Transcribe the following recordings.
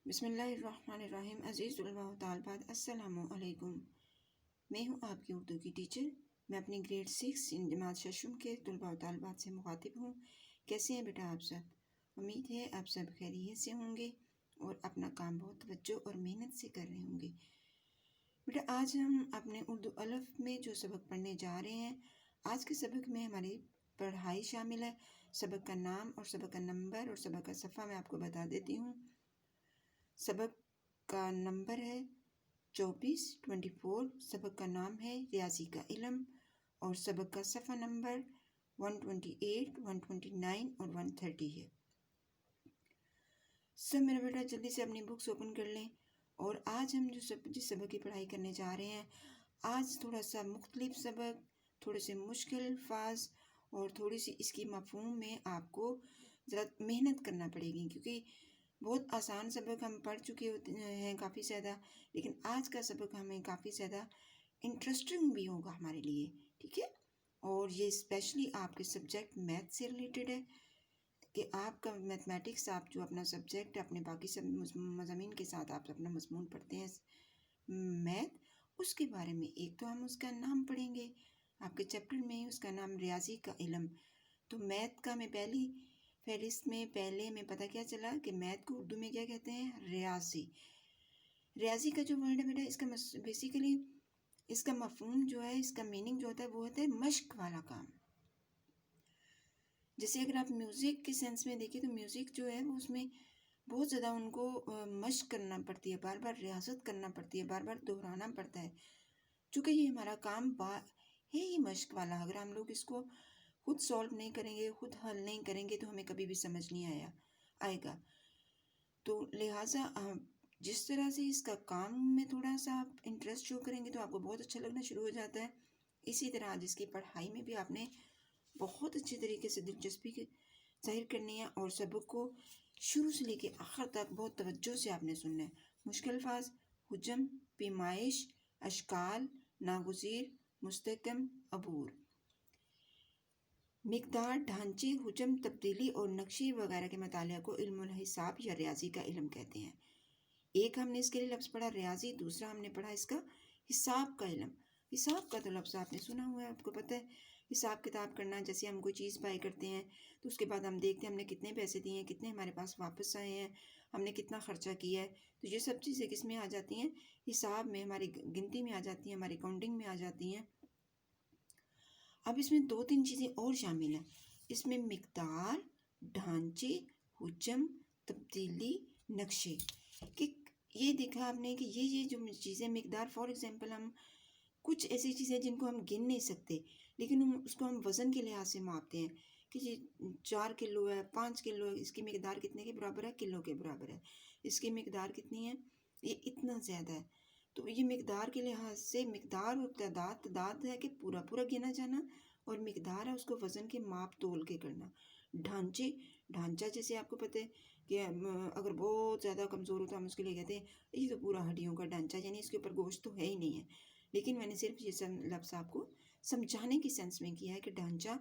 بسم اللہ الرحمن الرحیم۔ عزیز طلباء و طالبات، السلام علیکم۔ میں ہوں آپ کی اردو کی ٹیچر۔ میں اپنی گریڈ 6 جماعت ششم کے طلباء و طالبات سے مخاطب ہوں۔ کیسے ہیں بیٹا آپ سب؟ امید ہے آپ سب خیریت سے ہوں گے اور اپنا کام بہت توجہ اور محنت سے کر رہے ہوں گے۔ بیٹا آج ہم اپنے اردو الف میں جو سبق پڑھنے جا رہے ہیں، آج کے سبق میں ہماری پڑھائی شامل ہے۔ سبق کا نام اور سبق کا نمبر اور سبق کا صفحہ میں آپ کو بتا دیتی ہوں۔ سبق کا نمبر ہے 24 سبق کا نام ہے ریاضی کا علم، اور سبق کا صفحہ نمبر 128 129 اور 130 ہے۔ سب میرا بیٹا جلدی سے اپنی بکس اوپن کر لیں، اور آج ہم جس سبق کی پڑھائی کرنے جا رہے ہیں، آج تھوڑا سا مختلف سبق، تھوڑے سے مشکل الفاظ اور تھوڑی سی اس کی مفہوم میں آپ کو ذرا محنت کرنا پڑے گی، کیونکہ بہت آسان سبق ہم پڑھ چکے ہوتے ہیں کافی زیادہ، لیکن آج کا سبق ہمیں کافی زیادہ انٹرسٹنگ بھی ہوگا ہمارے لیے، ٹھیک ہے؟ اور یہ اسپیشلی آپ کے سبجیکٹ میتھ سے ریلیٹڈ ہے، کہ آپ کا میتھمیٹکس، آپ جو اپنا سبجیکٹ اپنے باقی سب مضامین کے ساتھ آپ اپنا مضمون پڑھتے ہیں میتھ، اس کے بارے میں ایک تو ہم اس کا نام پڑھیں گے، آپ کے چیپٹر میں اس کا نام ریاضی کا علم۔ تو میتھ کا میں پہلی فہرست میں پہلے میں پتہ کیا چلا کہ میتھ کو اردو میں کیا کہتے ہیں؟ ریاضی۔ ریاضی کا جو ورڈ ہے بیٹا، اس کا بیسیکلی اس کا مفہوم جو ہے، اس کا میننگ جو ہوتا ہے وہ ہوتا ہے مشق والا کام۔ جیسے اگر آپ میوزک کے سینس میں دیکھیں تو میوزک جو ہے وہ اس میں بہت زیادہ ان کو مشق کرنا پڑتی ہے، بار بار ریاضت کرنا پڑتی ہے، بار بار دہرانا پڑتا ہے، چونکہ یہ ہمارا کام ہے ہی مشق والا۔ اگر ہم لوگ اس کو خود سولو نہیں کریں گے، خود حل نہیں کریں گے، تو ہمیں کبھی بھی سمجھ نہیں آئے گا۔ تو لہٰذا جس طرح سے اس کا کام میں تھوڑا سا آپ انٹرسٹ شو کریں گے تو آپ کو بہت اچھا لگنا شروع ہو جاتا ہے، اسی طرح آج اس کی پڑھائی میں بھی آپ نے بہت اچھے طریقے سے دلچسپی ظاہر کرنی ہے، اور سبق کو شروع سے لے کے آخر تک بہت توجہ سے آپ نے سننا ہے۔ مشکل الفاظ: حجم، پیمائش، اشکال، ناگزیر، مستحکم، عبور۔ مقدار، ڈھانچے، حجم، تبدیلی اور نقشے وغیرہ کے مطالعہ کو علم الحساب یا ریاضی کا علم کہتے ہیں۔ ایک ہم نے اس کے لیے لفظ پڑھا ریاضی، دوسرا ہم نے پڑھا اس کا حساب کا علم۔ حساب کا تو لفظ آپ نے سنا ہوا ہے، آپ کو پتہ ہے حساب کتاب کرنا۔ جیسے ہم کوئی چیز بائی کرتے ہیں تو اس کے بعد ہم دیکھتے ہیں ہم نے کتنے پیسے دیے ہیں، کتنے ہمارے پاس واپس آئے ہیں، ہم نے کتنا خرچہ کیا ہے، تو یہ سب چیزیں کس میں آ جاتی ہیں؟ حساب میں، ہماری گنتی میں آ جاتی ہیں، ہماری کاؤنٹنگ میں آ جاتی ہیں۔ اب اس میں 2-3 چیزیں اور شامل ہیں، اس میں مقدار، ڈھانچے، حجم، تبدیلی، نقشے، کہ یہ دیکھا آپ نے کہ یہ جو چیزیں مقدار، فار ایگزامپل ہم کچھ ایسی چیزیں جن کو ہم گن نہیں سکتے، لیکن اس کو ہم وزن کے لحاظ سے ماپتے ہیں کہ یہ 4 کلو ہے، 5 کلو ہے، اس کی مقدار کتنے کے برابر ہے؟ کلو کے برابر ہے۔ اس کی مقدار کتنی ہے؟ یہ اتنا زیادہ ہے۔ تو یہ مقدار کے لحاظ سے مقدار اور تعداد ہے کہ پورا گنا جانا، اور مقدار ہے اس کو وزن کے ماپ تول کے کرنا۔ ڈھانچہ جیسے آپ کو پتہ ہے کہ اگر بہت زیادہ کمزور ہو تو ہم اس کے لیے کہتے ہیں یہ تو پورا ہڈیوں کا ڈھانچہ، یعنی اس کے اوپر گوشت تو ہے ہی نہیں ہے، لیکن میں نے صرف یہ لفظ آپ کو سمجھانے کی سینس میں کیا ہے کہ ڈھانچہ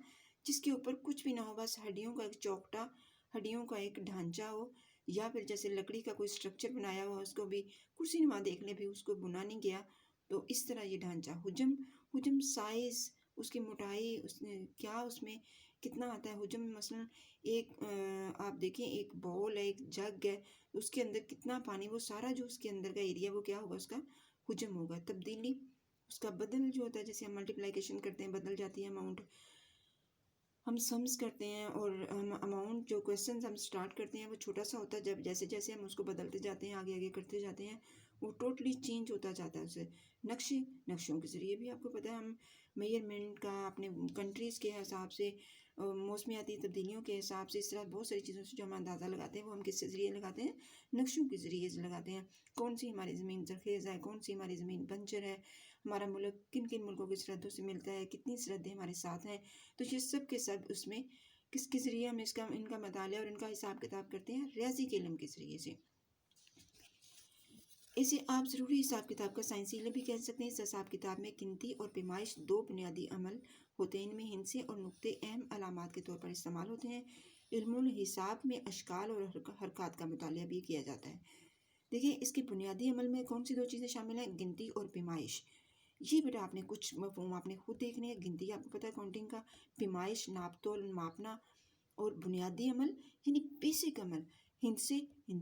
جس کے اوپر کچھ بھی نہ ہو، بس ہڈیوں کا ایک چوکٹا، ہڈیوں کا ایک ڈھانچہ ہو، یا پھر جیسے لکڑی کا کوئی سٹرکچر بنایا ہوا، اس کو بھی کرسی نما دیکھ لیں بھی اس کو بنا نہیں گیا، تو اس طرح یہ ڈھانچہ۔ حجم سائز، اس کی موٹائی، کیا اس میں کتنا آتا ہے حجم۔ مثلا ایک آپ دیکھیں ایک باؤل ہے، ایک جگ ہے، اس کے اندر کتنا پانی، وہ سارا جو اس کے اندر کا ایریا وہ کیا ہوگا؟ اس کا حجم ہوگا۔ تبدیلی، اس کا بدل جو ہوتا ہے، جیسے ہم ملٹیپلیکیشن کرتے ہیں بدل جاتی ہے اماؤنٹ، ہم سمز کرتے ہیں اور ہم اماؤنٹ جو کویسچنز ہم سٹارٹ کرتے ہیں وہ چھوٹا سا ہوتا ہے، جب جیسے جیسے ہم اس کو بدلتے جاتے ہیں، آگے کرتے جاتے ہیں، وہ ٹوٹلی چینج ہوتا جاتا ہے اسے۔ نقشوں کے ذریعے بھی آپ کو پتہ ہے ہم میئرمنٹ کا اپنے کنٹریز کے حساب سے، موسمیاتی تبدیلیوں کے حساب سے، اس طرح بہت ساری چیزوں سے جو ہم اندازہ لگاتے ہیں وہ ہم کس سے ذریعے لگاتے ہیں؟ نقشوں کے ذریعے سے لگاتے ہیں۔ کون سی ہماری زمین زرخیز ہے، کون سی ہماری زمین بنجر ہے، ہمارا ملک کن کن ملکوں کی سرحدوں سے ملتا ہے، کتنی سرحدیں ہمارے ساتھ ہیں، تو یہ سب کے سب اس میں کس کے ذریعے ہم ان کا مطالعہ اور ان کا حساب کتاب کرتے ہیں؟ ریاضی کے علم کے ذریعے سے۔ اسے آپ ضروری حساب کتاب کا سائنسی علم بھی کہہ سکتے ہیں۔ اس حساب کتاب میں گنتی اور پیمائش 2 بنیادی عمل ہوتے ہیں، ان میں ہندسے اور نقطے اہم علامات کے طور پر استعمال ہوتے ہیں۔ علم الحساب میں اشکال اور حرکات کا مطالعہ بھی کیا جاتا ہے۔ دیکھیں اس کے بنیادی عمل میں کون سی 2 چیزیں شامل ہیں؟ گنتی اور پیمائش۔ یہ بیٹا آپ نے کچھ مفہوم آپ نے خود دیکھنے ہیں۔ گنتی آپ کو پتہ ہے کاؤنٹنگ کا، پیمائش ناپ تول ماپنا، اور بنیادی عمل یعنی بیسک عمل ہند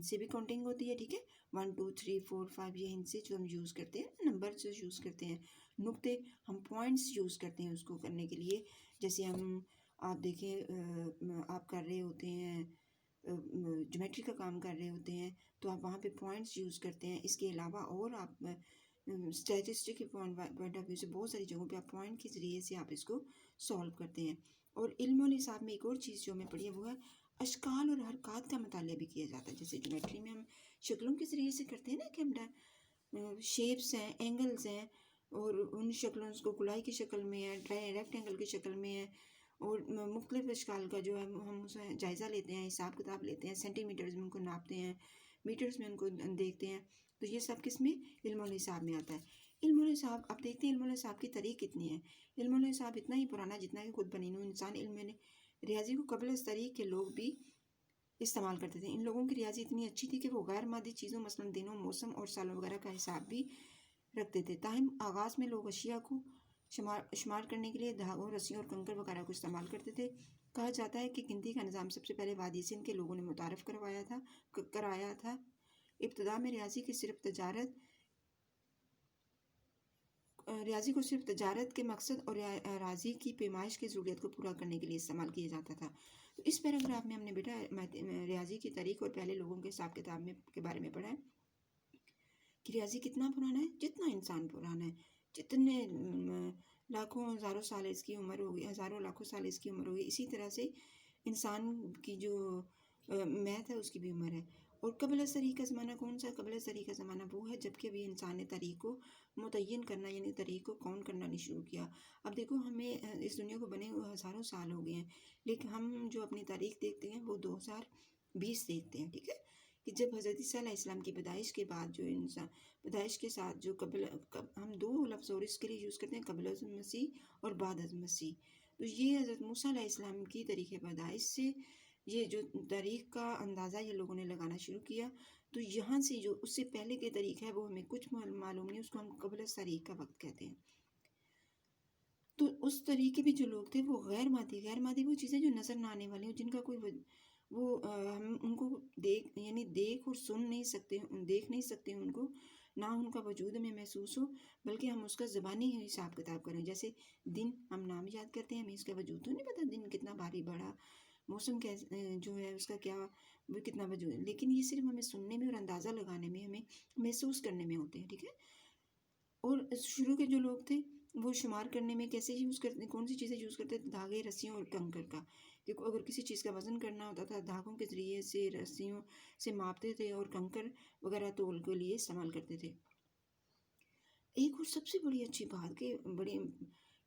سے بھی کاؤنٹنگ ہوتی ہے، ٹھیک ہے، 1 2 3 4 5 یہ ہند سے جو ہم یوز کرتے ہیں، نمبر جو یوز کرتے ہیں، نقطے ہم پوائنٹس یوز کرتے ہیں اس کو کرنے کے لیے۔ جیسے آپ دیکھیں آپ کر رہے ہوتے ہیں جیومیٹری کا کام کر رہے ہوتے ہیں تو آپ وہاں پہ پوائنٹس یوز کرتے ہیں۔ اس کے علاوہ اور آپ اسٹیٹسٹک کے پوائنٹ آف ویو سے بہت ساری جگہوں پہ آپ پوائنٹ کے ذریعے سے آپ اس کو سولو کرتے ہیں۔ اور علم الحساب میں ایک اور چیز جو ہمیں پڑھی ہے وہ ہے اشکال اور حرکات کا مطالعہ بھی کیا جاتا ہے۔ جیسے جیومیٹری میں ہم شکلوں کے ذریعے سے کرتے ہیں نا کہ ہم شیپس ہیں، اینگلز ہیں، اور ان شکلوں کو گولائی کی شکل میں ہے، ریکٹ اینگل کی شکل میں ہے، اور مختلف اشکال کا جو ہے ہم اسے جائزہ لیتے ہیں، حساب کتاب لیتے ہیں، سینٹی میٹرز میں ان کو ناپتے ہیں، میٹرز میں ان کو دیکھتے ہیں۔ تو یہ سب کس میں؟ علم الحساب میں آتا ہے۔ علم الحساب آپ دیکھتے ہیں علم الحساب کی تاریخ کتنی ہے۔ علم الحساب اتنا ہی پرانا جتنا کہ خود بنی نوع انسان علم ریاضی کو قبل از تاریخ کے لوگ بھی استعمال کرتے تھے۔ ان لوگوں کی ریاضی اتنی اچھی تھی کہ وہ غیر مادی چیزوں مثلاً دنوں، موسم اور سالوں وغیرہ کا حساب بھی رکھتے تھے۔ تاہم آغاز میں لوگ اشیاء کو شمار کرنے کے لیے دھاگوں، رسیوں اور کنکر وغیرہ کو استعمال کرتے تھے۔ کہا جاتا ہے کہ گنتی کا نظام سب سے پہلے وادی سندھ کے لوگوں نے متعارف کرایا تھا۔ ابتدا میں ریاضی کو صرف تجارت کے مقصد اور اراضی کی پیمائش کی ضرورت کو پورا کرنے کے لیے استعمال کیا جاتا تھا۔ تو اس پیراگراف میں ہم نے بیٹا ریاضی کی تاریخ اور پہلے لوگوں کے حساب کتاب کے بارے میں پڑھا ہے کہ ریاضی کتنا پرانا ہے، جتنا انسان پرانا ہے، جتنے لاکھوں ہزاروں سال اس کی عمر ہوگی، ہزاروں لاکھوں سال اس کی عمر ہوگی، اسی طرح سے انسان کی جو میتھ ہے اس کی بھی عمر ہے۔ اور قبل از تاریخ کا زمانہ کون سا ہے؟ قبل از تاریخ کا زمانہ وہ ہے جب کہ ابھی انسان نے تاریخ کو متعین کرنا یعنی تاریخ کو کاؤنٹ کرنا نہیں شروع کیا۔ اب دیکھو ہمیں اس دنیا کو بنے ہوئے ہزاروں سال ہو گئے ہیں، لیکن ہم جو اپنی تاریخ دیکھتے ہیں وہ 2020 دیکھتے ہیں، ٹھیک ہے، کہ جب حضرت عیسیٰ علیہ السلام کی پیدائش کے بعد جو انسان پیدائش کے ساتھ جو ہم 2 لفظ اور اس کے لیے یوز کرتے ہیں، قبل از مسیح اور بعد از مسیح۔ تو یہ حضرت موسیٰ علیہ السلام کی تاریخ پیدائش سے یہ جو تاریخ کا اندازہ یہ لوگوں نے لگانا شروع کیا، تو یہاں سے جو اس سے پہلے کی تاریخ ہے وہ ہمیں کچھ معلوم نہیں، اس کو ہم قبل از تاریخ کا وقت کہتے ہیں۔ تو اس طریقے کے بھی جو لوگ تھے وہ غیر مادی وہ چیزیں جو نظر نہ آنے والی ہوں، جن کا کوئی ہم ان کو دیکھ اور سن نہیں سکتے، دیکھ نہیں سکتے ان کو، نہ ان کا وجود ہمیں محسوس ہو، بلکہ ہم اس کا زبانی حساب کتاب کریں۔ جیسے دن ہم نام یاد کرتے ہیں، ہمیں اس کا وجود تو نہیں پتہ دن کتنا بھاری بڑا، موسم جو ہے اس کا کیا وہ کتنا وجود ہے، لیکن یہ صرف ہمیں سننے میں اور اندازہ لگانے میں، ہمیں محسوس کرنے میں ہوتے ہیں، ٹھیک ہے۔ اور شروع کے جو لوگ تھے وہ شمار کرنے میں کیسے یوز کرتے، کون سی چیزیں یوز کرتے تھے؟ دھاگے، رسیوں اور کنکر کا۔ دیکھو اگر کسی چیز کا وزن کرنا ہوتا تھا دھاگوں کے ذریعے سے، رسیوں سے ماپتے تھے، اور کنکر وغیرہ تول کے لیے استعمال کرتے تھے۔ ایک اور سب سے بڑی اچھی بات کہ بڑی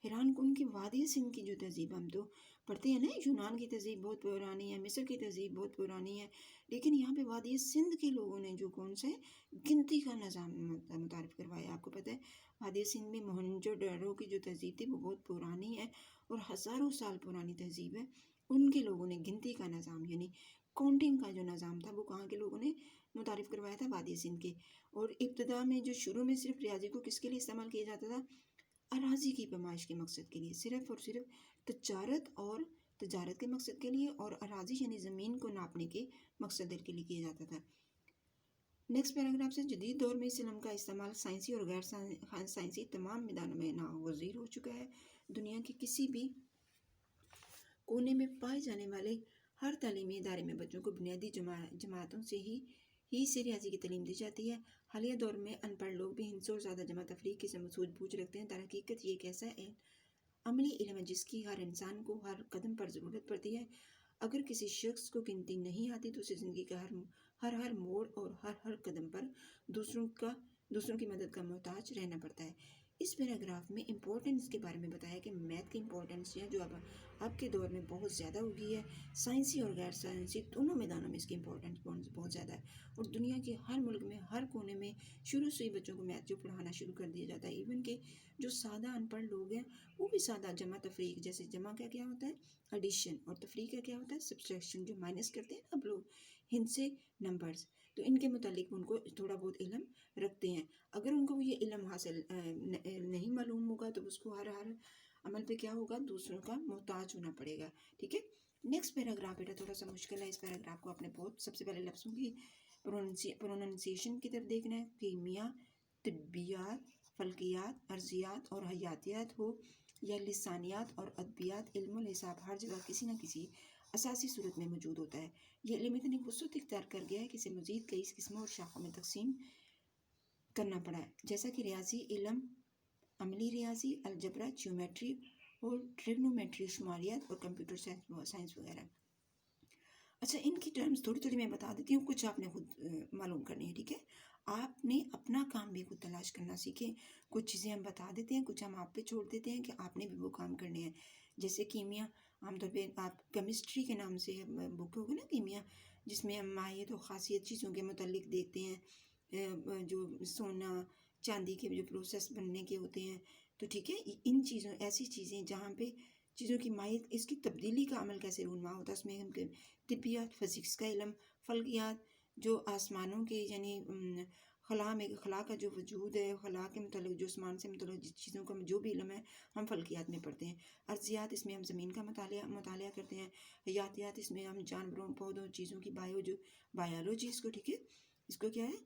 حیران کن کی وادی سندھ کی جو تہذیب ہم تو پڑھتے ہیں نا، یونان کی تہذیب بہت پرانی ہے، مصر کی تہذیب بہت پرانی ہے، لیکن یہاں پہ وادی سندھ کے لوگوں نے جو کون سا ہے گنتی کا نظام متعارف کروایا۔ آپ کو پتہ ہے وادی سندھ میں موہنجو ڈارو کی جو تہذیب تھی وہ بہت پرانی ہے اور ہزاروں سال پرانی تہذیب ہے۔ ان کے لوگوں نے گنتی کا نظام یعنی کاؤنٹنگ کا جو نظام تھا وہ کہاں کے لوگوں نے متعارف کروایا تھا؟ وادی سندھ کے۔ اور ابتدا میں جو شروع میں صرف ریاضی کو کس کے لیے استعمال کیا جاتا تھا؟ اراضی کی پیمائش کے مقصد کے لیے، صرف اور صرف تجارت کے مقصد کے لیے، اور اراضی یعنی زمین کو ناپنے کے مقصد کے لیے کیا جاتا تھا۔ نیکسٹ پیراگراف سے جدید دور میں اس علم کا استعمال سائنسی اور غیر سائنسی تمام میدانوں میں ناگزیر ہو چکا ہے۔ دنیا کے کسی بھی کونے میں پائے جانے والے ہر تعلیمی ادارے میں بچوں کو بنیادی جماعتوں سے ہی سے ریاضی کی تعلیم دی جاتی ہے۔ حالیہ دور میں ان پڑھ لوگ بھی ہندسوں اور زیادہ جمع تفریق کی سوچ بوجھ رکھتے ہیں۔ در حقیقت یہ ایک ایسا عملی علم ہے جس کی ہر انسان کو ہر قدم پر ضرورت پڑتی ہے۔ اگر کسی شخص کو گنتی نہیں آتی تو اسے زندگی کا ہر موڑ اور ہر قدم پر دوسروں کی مدد کا محتاج رہنا پڑتا ہے۔ اس پیراگراف میں امپورٹنس کے بارے میں بتایا کہ میتھ کی امپورٹنس ہے جو اب کے دور میں بہت زیادہ ہو گئی ہے۔ سائنسی اور غیر سائنسی دونوں میدانوں میں اس کی امپورٹنس بہت زیادہ ہے، اور دنیا کے ہر ملک میں ہر کونے میں شروع سے ہی بچوں کو میتھ جو پڑھانا شروع کر دیا جاتا ہے۔ ایون کہ جو سادہ ان پڑھ لوگ ہیں وہ بھی سادہ جمع تفریق، جیسے جمع کا کیا ہوتا ہے ایڈیشن، اور تفریق کا کیا ہوتا ہے سبٹریکشن، جو مائنس کرتے ہیں اب لوگ ہند سے نمبرز، تو ان کے متعلق ان کو تھوڑا بہت علم رکھتے ہیں. اگر ان کو یہ علم حاصل نہیں معلوم ہوگا تو اس کو ہر عمل پہ کیا ہوگا، دوسروں کا محتاج ہونا پڑے گا. ٹھیک ہے. نیکسٹ پیراگراف بیٹا تھوڑا سا مشکل ہے. اس پیراگراف کو آپ نے بہت سب سے پہلے لفظوں کی پروننسیشن کی طرف دیکھنا ہے. کیمیا، طبیات، فلکیات، ارضیات اور حیاتیات ہو یا لسانیات اور ادبیات، علم الحساب ہر جگہ کسی نہ کسی اساسی صورت میں موجود ہوتا ہے. یہ علم اتنی وسعت اختیار کر گیا ہے کہ اسے مزید کئی قسموں اور شاخوں میں تقسیم کرنا پڑا ہے، جیسا کہ ریاضی علم، عملی ریاضی، الجبرا، جیومیٹری اور ٹریگنومیٹری، شماریات اور کمپیوٹر سائنس وغیرہ. اچھا، ان کی ٹرمز تھوڑی تھوڑی میں بتا دیتی ہوں، کچھ آپ نے خود معلوم کرنی ہے. ٹھیک ہے. آپ نے اپنا کام بھی خود تلاش کرنا سیکھیں. کچھ چیزیں ہم بتا دیتے ہیں، کچھ ہم آپ پہ چھوڑ دیتے ہیں کہ آپ نے بھی وہ کام کرنے ہیں. جیسے کیمیا، عام طور پہ آپ کیمسٹری کے نام سے بک ہوگی نا کیمیا، جس میں ہم ماہیت و خاصیت چیزوں کے متعلق دیکھتے ہیں، جو سونا چاندی کے جو پروسیس بننے کے ہوتے ہیں. تو ٹھیک ہے، ان چیزوں ایسی چیزیں جہاں پہ چیزوں کی ماہیت، اس کی تبدیلی کا عمل کیسے رونما ہوتا ہے، اس میں ہم طبیات، فزکس کا علم، فلکیات جو آسمانوں کے یعنی خلا کا جو وجود ہے، خلا کے متعلق جو آسمان سے متعلق جس چیزوں کا جو بھی علم ہے ہم فلکیات میں پڑھتے ہیں. ارضیات، اس میں ہم زمین کا مطالعہ کرتے ہیں. حیاتیات، اس میں ہم جانوروں، پودوں، چیزوں کی بایولوجی، اس کو ٹھیک ہے، اس کو کیا ہے،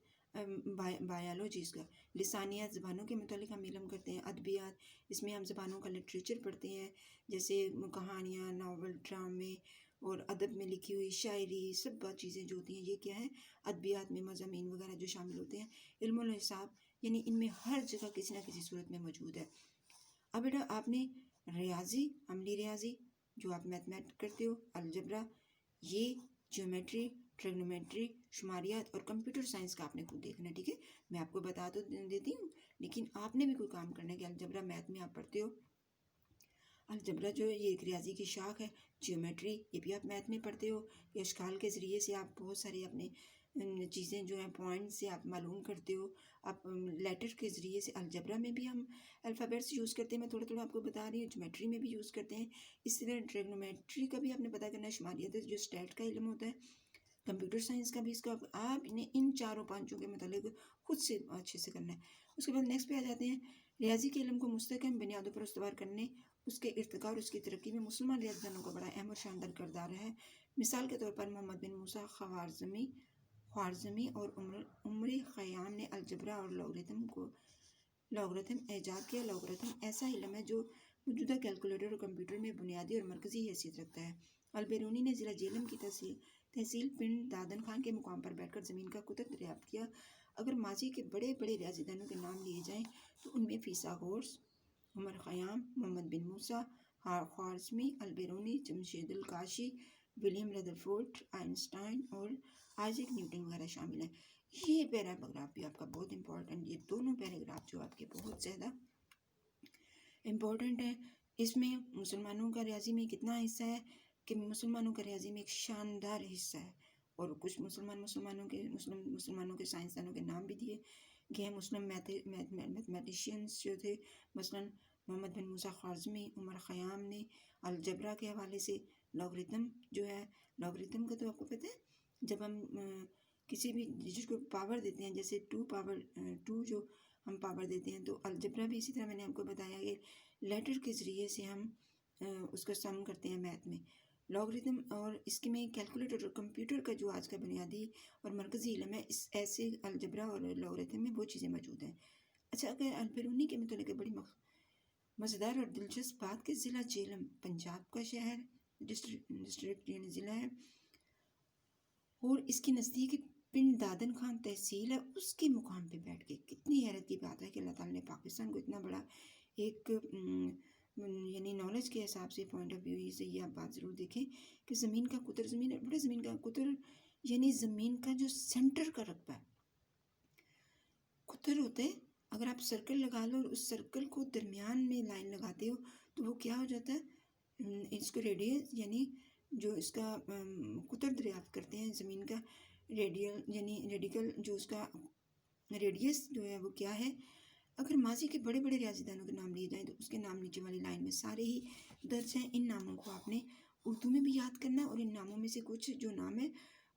بایولوجی اس کا. لسانیات، زبانوں کے متعلق ہم علم کرتے ہیں. ادبیات، اس میں ہم زبانوں کا لٹریچر پڑھتے ہیں، جیسے کہانیاں، ناول، ڈرامے اور ادب میں لکھی ہوئی شاعری، سب چیزیں جو ہوتی ہیں یہ کیا ہے، ادبیات میں مضامین وغیرہ جو شامل ہوتے ہیں. علم الحساب، یعنی ان میں ہر جگہ کسی نہ کسی صورت میں موجود ہے. اب بیٹا آپ نے ریاضی، عملی ریاضی جو آپ میتھمیٹک کرتے ہو، الجبرا، یہ جیومیٹری، ٹریگنومیٹری، شماریات اور کمپیوٹر سائنس کا آپ نے خود دیکھنا ہے. ٹھیک ہے. میں آپ کو بتا تو دیتی ہوں، لیکن آپ نے بھی کوئی کام کرنا ہے کہ الجبرا میتھ میں آپ پڑھتے ہو. الجبرا جو ہے یہ ایک ریاضی کی شاخ ہے. جیومیٹری، یہ بھی آپ میتھ میں پڑھتے ہو. یہ اشکال کے ذریعے سے آپ بہت سارے اپنے چیزیں جو ہیں پوائنٹ سے آپ معلوم کرتے ہو. آپ لیٹر کے ذریعے سے الجبرا میں بھی ہم الفابیٹس یوز کرتے ہیں، میں تھوڑا تھوڑا آپ کو بتا رہی ہوں. جیومیٹری میں بھی یوز کرتے ہیں. اس طرح ٹریگنومیٹری کا بھی آپ نے پتہ کرنا ہے. شماریات جو اسٹیٹ کا علم ہوتا ہے. کمپیوٹر سائنس کا بھی اس کا آپ نے ان چاروں پانچوں کے متعلق خود سے اچھے سے کرنا ہے. اس کے بعد نیکسٹ پہ آ جاتے ہیں. ریاضی کے علم کو مستحکم بنیادوں پر استوار کرنے، اس کے ارتقاء اور اس کی ترقی میں مسلمان ریاضیدانوں کا بڑا اہم اور شاندار کردار ہے. مثال کے طور پر محمد بن موسیٰ خوارزمی اور عمر خیام نے الجبرا اور لاگرتم ایجاد کیا. لاگرتم ایسا علم ہے جو موجودہ کیلکولیٹر اور کمپیوٹر میں بنیادی اور مرکزی حیثیت رکھتا ہے. البیرونی نے ضلع جیلم کی تحصیل پنڈ دادن خان کے مقام پر بیٹھ کر زمین کا قطر دریافت کیا. اگر ماضی کے بڑے بڑے ریاضیدانوں کے نام لیے جائیں تو ان میں فیثاغورس، عمر خیام، محمد بن موسیٰ، خوارزمی، Albiruni, Jamshed القاشی، William Rutherford, Einstein اور آئزیک نیوٹن وغیرہ شامل ہیں. یہ پیراگراف بھی آپ کا بہت امپورٹنٹ، یہ دونوں پیراگراف جو آپ کے بہت زیادہ امپورٹنٹ ہیں. اس میں مسلمانوں کا ریاضی میں کتنا حصہ ہے کہ مسلمانوں کا ریاضی میں ایک شاندار حصہ ہے. اور کچھ مسلمانوں کے سائنسدانوں کے نام بھی دیے گئے. مسلم میتھمیٹیشینس جو تھے، مثلا محمد بن موسیٰ خوارزمی، عمر خیام نے الجبرا کے حوالے سے لاگرتم جو ہے، لاگرتم کا تو آپ کو پتہ ہے، جب ہم کسی بھی ڈیجٹ کو پاور دیتے ہیں، جیسے 2 جو ہم پاور دیتے ہیں، تو الجبرا بھی اسی طرح میں نے آپ کو بتایا کہ لیٹر کے ذریعے سے ہم اس کا سم کرتے ہیں میتھ میں. لاگرتم اور اس کے میں کیلکولیٹر اور کمپیوٹر کا جو آج کا بنیادی اور مرکزی علم ہے، اس ایسے الجبرا اور لاگرتم میں وہ چیزیں موجود ہیں. اچھا، اگر البیرونی کے متعلق بڑی مزیدار اور دلچسپ بات کہ ضلع جیلم پنجاب کا شہر ڈسٹرکٹ یعنی ضلع ہے، اور اس کے نزدیک پنڈ دادن خان تحصیل ہے. اس کے مقام پہ بیٹھ کے کتنی حیرت کی بات ہے کہ اللہ تعالیٰ نے پاکستان کو اتنا بڑا ایک یعنی نالج کے حساب سے پوائنٹ آف ویو سے یہ آپ بات ضرور دیکھیں کہ زمین کا قطر یعنی زمین کا جو سینٹر کا رقبہ ہے، قطر ہوتا ہے. اگر آپ سرکل لگا لو اور اس سرکل کو درمیان میں لائن لگاتے ہو تو وہ کیا ہو جاتا ہے، اس کو ریڈیس یعنی جو اس کا قطر دریافت کرتے ہیں زمین کا ریڈیل یعنی ریڈیکل جو اس کا ریڈیس جو ہے وہ کیا ہے. اگر ماضی کے بڑے بڑے ریاضیدانوں کے نام لیے جائیں تو اس کے نام نیچے والی لائن میں سارے ہی درج ہیں. ان ناموں کو آپ نے اردو میں بھی یاد کرنا ہے، اور ان ناموں میں سے کچھ جو نام ہے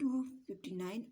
259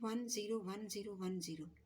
101010।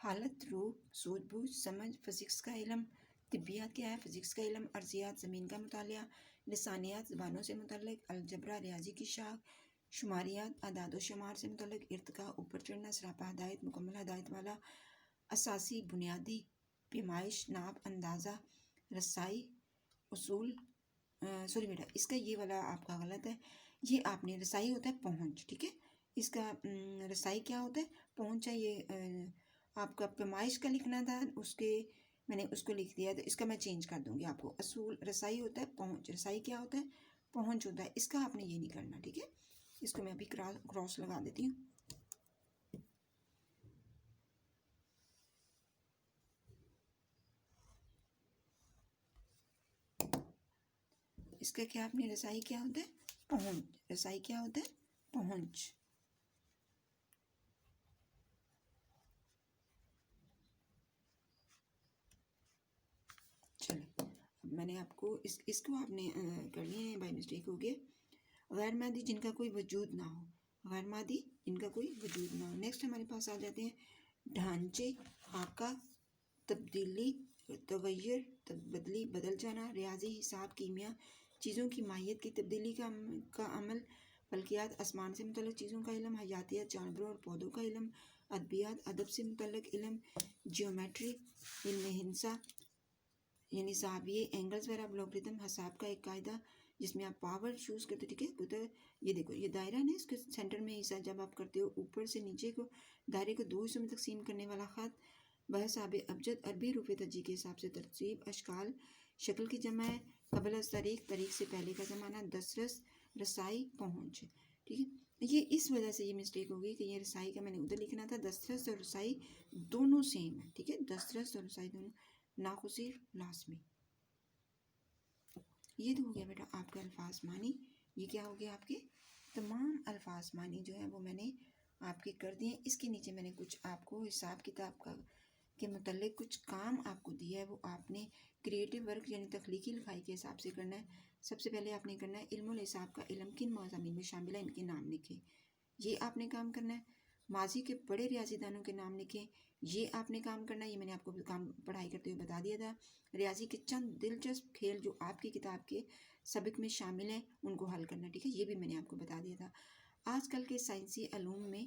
حالت روح، سوجھ بوجھ، سمجھ، فزکس کا علم. طبیات کیا ہے؟ فزکس کا علم. ارضیات زمین کا مطالعہ. لسانیات زبانوں سے متعلق. الجبرا ریاضی کی شاخ. شماریات اعداد و شمار سے متعلق. ارتقاء اوپر چڑھنا. سراپا ہدایت مکمل ہدایت والا. اساسی بنیادی پیمائش ناپ اندازہ. رسائی اصول. سوری بیٹا اس کا یہ والا آپ کا غلط ہے. یہ آپ نے رسائی ہوتا ہے پہنچ. ٹھیک ہے، اس کا رسائی کیا ہوتا ہے؟ پہنچ ہے. یہ آپ کا پیمائش کا لکھنا تھا، اس کے میں نے اس کو لکھ دیا، تو اس کا میں چینج کر دوں گی آپ کو. اصول رسائی ہوتا ہے پہنچ. رسائی کیا ہوتا ہے؟ پہنچ ہوتا ہے. اس کا آپ نے یہ نہیں کرنا. ٹھیک ہے، اس کو میں ابھی کراس لگا دیتی ہوں. اس کا کیا آپ نے رسائی کیا ہوتا ہے؟ پہنچ. رسائی کیا ہوتا ہے؟ پہنچ. چلیں اب میں نے آپ کو اس کو آپ نے کر لیا ہے، بائی مسٹیک ہو گیا. غیر مادی جن کا کوئی وجود نہ ہو. غیر مادی جن کا کوئی وجود نہ ہو. نیکسٹ ہمارے پاس آ جاتے ہیں ڈھانچے، خاکہ، تبدیلی، تغیر، بدلی، بدل جانا. ریاضی، حساب، کیمیا، چیزوں کی ماہیت کی تبدیلی کا عمل. فلکیات، آسمان سے متعلق چیزوں کا علم. حیاتیات، جانوروں اور پودوں کا علم. ادبیات، ادب سے متعلق علم. جیومیٹری، علم ہندسہ یعنی زاویے، اینگلز وغیرہ. لوگرتھم، حساب کا ایک قاعدہ جس میں آپ پاور چوز کرتے. ٹھیک ہے، یہ دیکھو یہ دائرہ ہے نا، اس کے سینٹر میں حصہ جب آپ کرتے ہو اوپر سے نیچے کو دائرے کو دو حصوں میں تقسیم کرنے والا خط. بحث آب ابجد عربی روپ تجی کے حساب سے ترتیب اشکال شکل کی جمع ہے. قبل از تاریخ، تاریخ سے پہلے کا زمانہ. دسترس، رسائی، پہنچ. ٹھیک ہے، یہ اس وجہ سے یہ مسٹیک ہوگی کہ یہ رسائی کا میں نے ادھر لکھنا تھا. دسترس اور رسائی دونوں سیم ہے. ٹھیک ہے، دسترس اور رسائی دونوں ناقصیر لازمی. یہ تو ہو گیا بیٹا آپ کے الفاظ معنی. یہ کیا ہو گیا؟ آپ کے تمام الفاظ معنی جو ہے وہ میں نے آپ کے کر دیے. اس کے نیچے میں نے کچھ آپ کو حساب کتاب کا کے متعلق کچھ کام آپ کو دیا ہے، وہ آپ نے کریٹو ورک یعنی تخلیقی لکھائی کے حساب سے کرنا ہے. سب سے پہلے آپ نے کرنا ہے علم الحساب کا علم کن مضامین میں شامل ہے، ان کے نام لکھیں. یہ آپ نے کام کرنا ہے. ماضی کے بڑے ریاضی دانوں کے نام لکھیں. یہ آپ نے کام کرنا ہے. یہ میں نے آپ کو کام پڑھائی کرتے ہوئے بتا دیا تھا. ریاضی کے چند دلچسپ کھیل جو آپ کی کتاب کے سبق میں شامل ہیں ان کو حل کرنا. ٹھیک ہے، یہ بھی میں نے آپ کو بتا دیا تھا. آج کل کے سائنسی علوم میں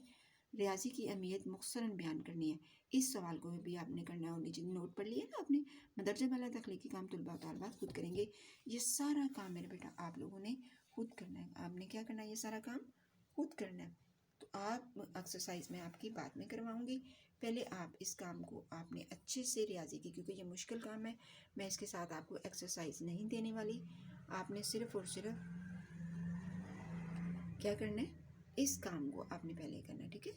ریاضی کی اہمیت مختصراً بیان کرنی ہے. اس سوال کو بھی آپ نے کرنا ہے، اور نیچے نوٹ پڑھ لیا نا آپ نے. مدرجہ بالا تخلیقی کام طلباء و طالبات خود کریں گے. یہ سارا کام میرے بیٹا آپ لوگوں نے خود کرنا ہے. آپ نے کیا کرنا ہے؟ یہ سارا کام خود کرنا ہے. تو آپ ایکسرسائز میں آپ کی بعد میں کرواؤں گی. پہلے آپ اس کام کو آپ نے اچھے سے ریاضی کی، کیونکہ یہ مشکل کام ہے. میں اس کے ساتھ آپ کو ایکسرسائز نہیں دینے والی. آپ نے صرف اور صرف کیا کرنا ہے؟ اس کام کو آپ نے پہلے کرنا ہے. ٹھیک ہے.